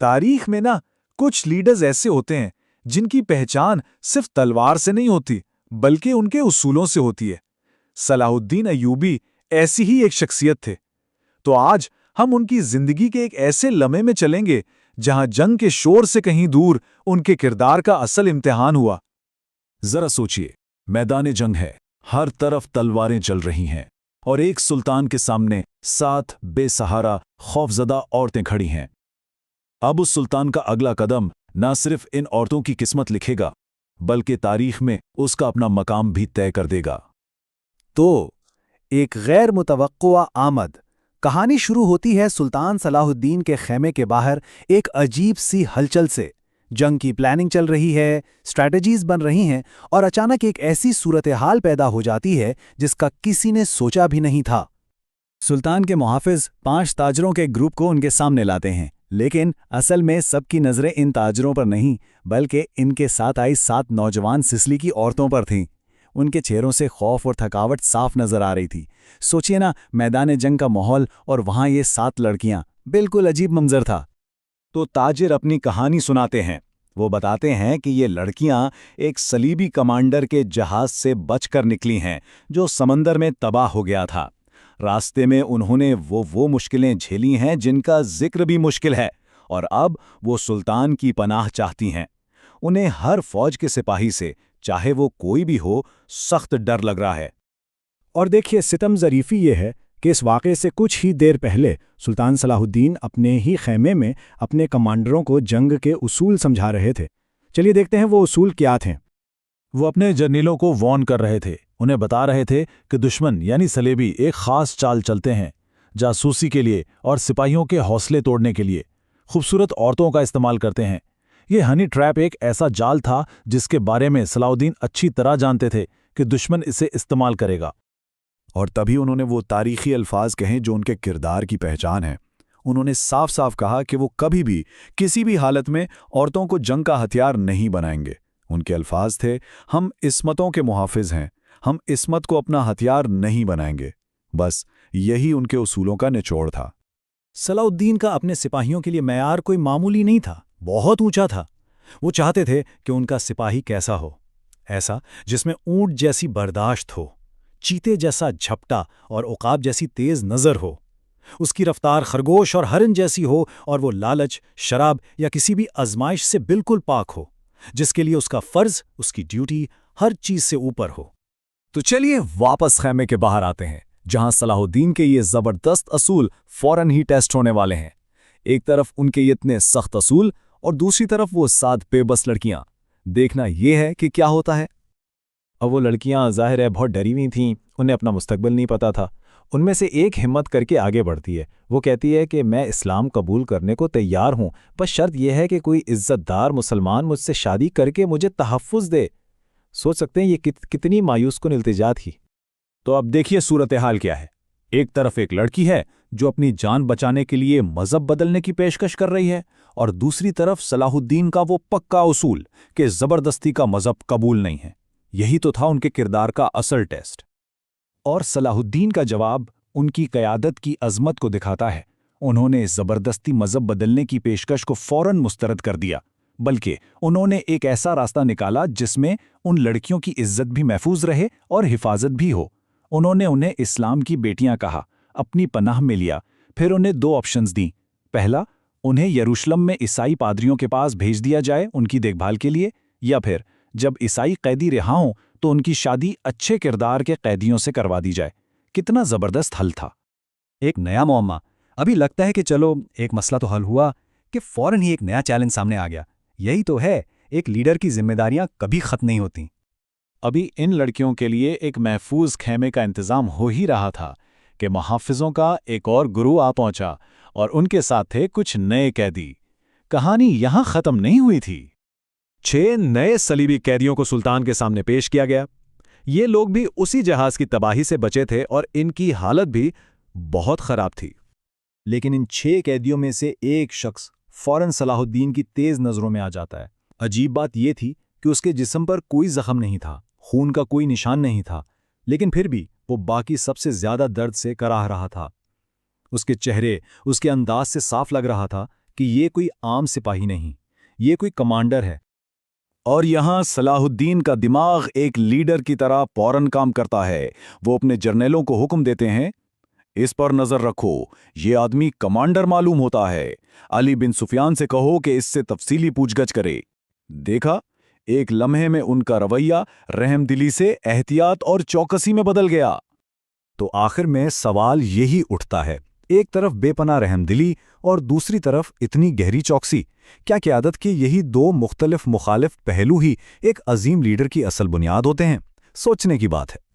تاریخ میں کچھ لیڈرز ایسے ہوتے ہیں جن کی پہچان صرف تلوار سے نہیں ہوتی بلکہ ان کے اصولوں سے ہوتی ہے۔ صلاح الدین ایوبی ایسی ہی ایک شخصیت تھے۔ تو آج ہم ان کی زندگی کے ایک ایسے لمحے میں چلیں گے جہاں جنگ کے شور سے کہیں دور ان کے کردار کا اصل امتحان ہوا۔ ذرا سوچئے، میدان جنگ ہے، ہر طرف تلواریں چل رہی ہیں، اور ایک سلطان کے سامنے 7 بے سہارا خوفزدہ عورتیں کھڑی ہیں۔ اب اس سلطان کا اگلا قدم نہ صرف ان عورتوں کی قسمت لکھے گا بلکہ تاریخ میں اس کا اپنا مقام بھی طے کر دے گا۔ تو ایک غیر متوقع آمد۔ کہانی شروع ہوتی ہے سلطان صلاح الدین کے خیمے کے باہر ایک عجیب سی ہلچل سے۔ جنگ کی پلاننگ چل رہی ہے، اسٹریٹجیز بن رہی ہیں، اور اچانک ایک ایسی صورتحال پیدا ہو جاتی ہے جس کا کسی نے سوچا بھی نہیں تھا۔ سلطان کے محافظ 5 تاجروں کے گروپ کو ان کے سامنے لاتے ہیں، لیکن اصل میں سب کی نظریں ان تاجروں پر نہیں بلکہ ان کے ساتھ آئی 7 نوجوان سسلی کی عورتوں پر تھیں۔ ان کے چہروں سے خوف اور تھکاوٹ صاف نظر آ رہی تھی۔ سوچئے نا، میدان جنگ کا ماحول اور وہاں یہ 7 لڑکیاں، بالکل عجیب منظر تھا۔ تو تاجر اپنی کہانی سناتے ہیں۔ وہ بتاتے ہیں کہ یہ لڑکیاں ایک صلیبی کمانڈر کے جہاز سے بچ کر نکلی ہیں جو سمندر میں تباہ ہو گیا تھا۔ راستے میں انہوں نے وہ مشکلیں جھیلی ہیں جن کا ذکر بھی مشکل ہے، اور اب وہ سلطان کی پناہ چاہتی ہیں۔ انہیں ہر فوج کے سپاہی سے، چاہے وہ کوئی بھی ہو، سخت ڈر لگ رہا ہے۔ اور دیکھیے، ستم ظریفی یہ ہے کہ اس واقعے سے کچھ ہی دیر پہلے سلطان صلاح الدین اپنے ہی خیمے میں اپنے کمانڈروں کو جنگ کے اصول سمجھا رہے تھے۔ چلیے دیکھتے ہیں وہ اصول کیا تھے۔ وہ اپنے جرنیلوں کو وارن کر رہے تھے، انہیں بتا رہے تھے کہ دشمن یعنی صلیبی ایک خاص چال چلتے ہیں، جاسوسی کے لیے اور سپاہیوں کے حوصلے توڑنے کے لیے خوبصورت عورتوں کا استعمال کرتے ہیں۔ یہ ہنی ٹریپ ایک ایسا جال تھا جس کے بارے میں صلاح الدین اچھی طرح جانتے تھے کہ دشمن اسے استعمال کرے گا۔ اور تبھی انہوں نے وہ تاریخی الفاظ کہیں جو ان کے کردار کی پہچان ہے۔ انہوں نے صاف صاف کہا کہ وہ کبھی بھی کسی بھی حالت میں عورتوں کو جنگ کا ہتھیار نہیں بنائیں گے۔ ان کے الفاظ تھے، ہم عصمتوں کے محافظ ہیں، ہم عصمت کو اپنا ہتھیار نہیں بنائیں گے۔ بس یہی ان کے اصولوں کا نچوڑ تھا۔ صلاح الدین کا اپنے سپاہیوں کے لیے معیار کوئی معمولی نہیں تھا، بہت اونچا تھا۔ وہ چاہتے تھے کہ ان کا سپاہی کیسا ہو، ایسا جس میں اونٹ جیسی برداشت ہو، چیتے جیسا جھپٹا اور عقاب جیسی تیز نظر ہو۔ اس کی رفتار خرگوش اور ہرن جیسی ہو، اور وہ لالچ، شراب یا کسی بھی آزمائش سے بالکل پاک ہو، جس کے لیے اس کا فرض، اس کی ڈیوٹی ہر چیز سے اوپر ہو۔ تو چلیے واپس خیمے کے باہر آتے ہیں، جہاں صلاح الدین کے یہ زبردست اصول فوراً ہی ٹیسٹ ہونے والے ہیں۔ ایک طرف ان کے اتنے سخت اصول اور دوسری طرف وہ 7 بے بس لڑکیاں۔ دیکھنا یہ ہے کہ کیا ہوتا ہے۔ اب وہ لڑکیاں ظاہر ہے بہت ڈری ہوئی تھیں، انہیں اپنا مستقبل نہیں پتا تھا۔ ان میں سے ایک ہمت کر کے آگے بڑھتی ہے۔ وہ کہتی ہے کہ میں اسلام قبول کرنے کو تیار ہوں، بس شرط یہ ہے کہ کوئی عزت دار مسلمان مجھ سے شادی کر کے مجھے تحفظ دے۔ سوچ سکتے ہیں یہ کتنی مایوس کن التجا تھی۔ تو اب دیکھیے صورتحال کیا ہے۔ ایک طرف ایک لڑکی ہے جو اپنی جان بچانے کے لیے مذہب بدلنے کی پیشکش کر رہی ہے، اور دوسری طرف صلاح الدین کا وہ پکا اصول کہ زبردستی کا مذہب قبول نہیں ہے۔ یہی تو تھا ان کے کردار کا اصل ٹیسٹ۔ اور صلاح الدین کا جواب ان کی قیادت کی عظمت کو دکھاتا ہے۔ انہوں نے زبردستی مذہب بدلنے کی پیشکش کو فوراً مسترد کر دیا، بلکہ انہوں نے ایک ایسا راستہ نکالا جس میں ان لڑکیوں کی عزت بھی محفوظ رہے اور حفاظت بھی ہو۔ انہوں نے انہیں اسلام کی بیٹیاں کہا، اپنی پناہ میں لیا۔ پھر انہیں 2 آپشنز دیں۔ پہلا، انہیں یروشلم میں عیسائی پادریوں کے پاس بھیج دیا جائے ان کی دیکھ بھال کے لیے، یا پھر جب عیسائی قیدی رہا ہوں تو ان کی شادی اچھے کردار کے قیدیوں سے کروا دی جائے۔ کتنا زبردست حل تھا۔ ایک نیا معمہ۔ ابھی لگتا ہے کہ چلو ایک مسئلہ تو حل ہوا کہ فوراً ہی ایک نیا چیلنج سامنے آ گیا۔ یہی تو ہے، ایک لیڈر کی ذمہ داریاں کبھی ختم نہیں ہوتیں۔ ابھی ان لڑکیوں کے لیے ایک محفوظ خیمے کا انتظام ہو ہی رہا تھا کہ محافظوں کا ایک اور گروہ آ پہنچا، اور ان کے ساتھ تھے کچھ نئے قیدی۔ کہانی یہاں ختم نہیں ہوئی تھی۔ 6 نئے صلیبی قیدیوں کو سلطان کے سامنے پیش کیا گیا۔ یہ لوگ بھی اسی جہاز کی تباہی سے بچے تھے اور ان کی حالت بھی بہت خراب تھی۔ لیکن ان 6 قیدیوں میں سے ایک شخص فوراً صلاح الدین کی تیز نظروں میں آ جاتا ہے۔ عجیب بات یہ تھی کہ اس کے جسم پر کوئی زخم نہیں تھا، خون کا کوئی نشان نہیں تھا، لیکن پھر بھی وہ باقی سب سے زیادہ درد سے کراہ رہا تھا۔ اس کے چہرے، اس کے انداز سے صاف لگ رہا تھا کہ یہ کوئی عام سپاہی نہیں، یہ کوئی کمانڈر ہے۔ اور یہاں صلاح الدین کا دماغ ایک لیڈر کی طرح فوراً کام کرتا ہے۔ وہ اپنے جرنیلوں کو حکم دیتے ہیں، اس پر نظر رکھو، یہ آدمی کمانڈر معلوم ہوتا ہے، علی بن سفیان سے کہو کہ اس سے تفصیلی پوچھ گچھ کرے۔ دیکھا، ایک لمحے میں ان کا رویہ رحم دلی سے احتیاط اور چوکسی میں بدل گیا۔ تو آخر میں سوال یہی اٹھتا ہے، ایک طرف بے پناہ رحم دلی اور دوسری طرف اتنی گہری چوکسی، کیا قیادت کے یہی دو مختلف مخالف پہلو ہی ایک عظیم لیڈر کی اصل بنیاد ہوتے ہیں؟ سوچنے کی بات ہے۔